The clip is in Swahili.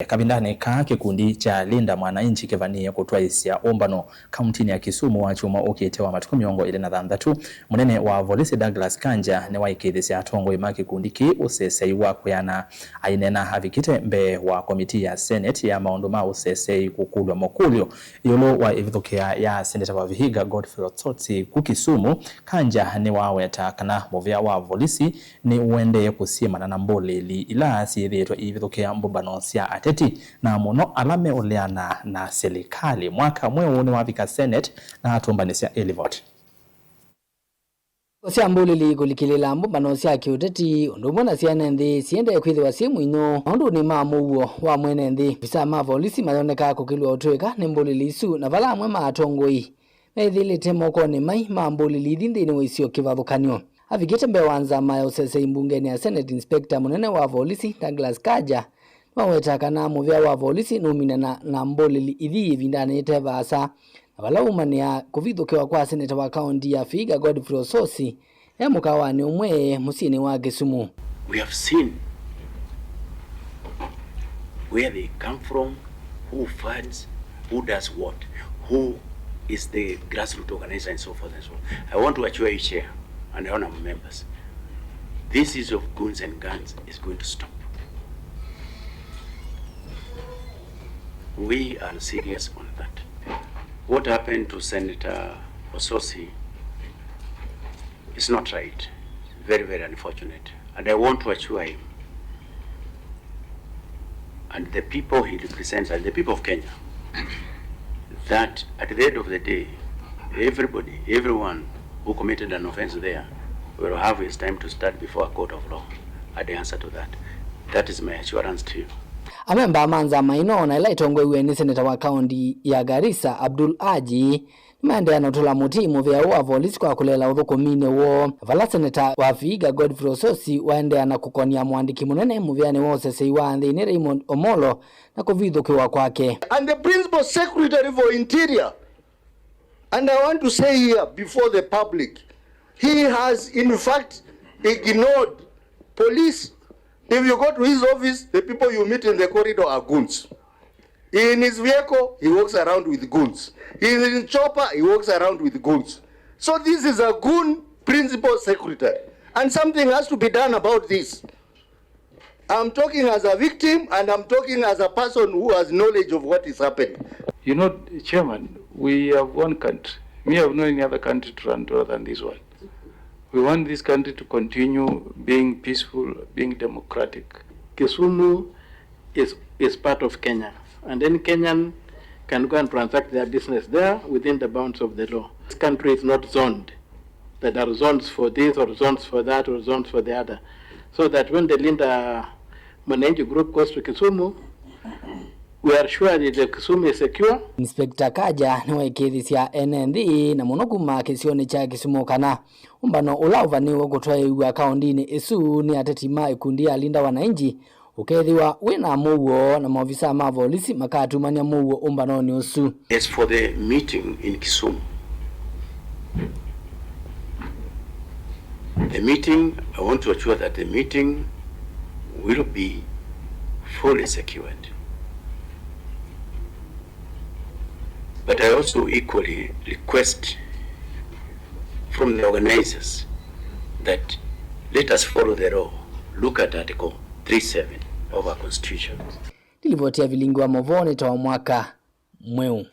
Kavinda ka Kikundi cha linda Mwananchi Kivaniie Kutwaiisya Umbano Kauntini ya Kisumu Wakyumwa Ukite wa Matuku 23 Munene wa Volisi Kanja Niwaikiithisya Atongoi Kikundi ki Useseei wa Kwiana Aineena Avikite Mbee wa Komitii ya Seneta ya Maundu Useseei Kukulw'a Makulyo Yiulu wa Ivithukia ya Seneta wa Vihiga ku Kisumu Kanja ni waweta kana movia wa Volisi ni uende kusiemana na mboleli ila siithitwe Ivithukia Umbano cia na muno alame oleana na serikali mwaka mweu ni wavika Senate na atumbanisya elivot. Cia mboleli kulikilila Umbano cia Kiuteti undumwe na ciana nthi ciende kwithiwa simu ino maundu ni mamuo wa mwene nthi visa ma Volisi mayoneka kukilwa utweka ni mboleli isu na vala amwe ma Atongoi methilite moko ni mai ma mboleli thini wisio kivathukanio. Avikite Mbee wanza ma Useseei mbungeni ya Senate Inspector Munene wa Volisi Kanja maweta kana muvia wa Volisi numina na mboleli ithi vindanite vasa na vala umania kuvithukiwa kwa Seneta wa kaunti ya Vihiga Volisi mukawani umwe musini wa Kisumu. We have seen where they come from, who funds, who does what, who is the grassroots organizer and so forth and so on. I want to assure you, Chair, and honorable members, this use of guns and guns is going to stop. We are serious on that. What happened to Senator Useseei is not right. Very, very unfortunate. And I want to assure him and the people he represents and the people of Kenya that at the end of the day, everyone who committed an offense there will have his time to stand before a court of law. And the answer to that. That is my assurance to you. Amemba manza maino na ila Atongoi ni Seneta wa kaunti ya Garissa Abdul Aji nimeendea notula mutimu vya wa Volisi kwa kulela uthukumine wo vala Seneta wa Vihiga Volisi waendea na kukonia mwandiki munene muviani wa Useseei wa nthini Raymond Omolo na kuvithukiwa kwake. And the Principal Secretary for Interior, and I want to say here before the public, he has in fact ignored police. If you go to his office, the people you meet in the corridor are goons. In his vehicle, he walks around with goons. In his chopper, he walks around with goons. So this is a goon principal secretary. And something has to be done about this. I'm talking as a victim and I'm talking as a person who has knowledge of what is happening. You know, Chairman, we have one country. We have no any other country to run to other than this one. We want this country to continue being peaceful, being democratic. Kisumu is part of Kenya, and then Kenyan can go and transact their business there within the bounds of the law. This country is not zoned. There are zones for this or zones for that or zones for the other. So that when the Linda Mwananchi group goes to Kisumu, we are sure that the Kisumu is secure. Inspector Kanja Niwaikiithisya NND na munokuma kisioni cha Kisumu kana Umbano ulauvaniwa Kutwaiisya Kauntini isu ni atetima ikundi ya linda wananchi ukethiwa wina muwo na maofisa ma Volisi makatumania muwo Umbanoni usu. As for the meeting in Kisumu, the meeting, I want to assure that the meeting will be fully secured. But I also equally request from the organizers that let us follow the law. Look at Article 37 of our Constitution. Nilivotia vilingi wa movoni tawa mwaka mweu.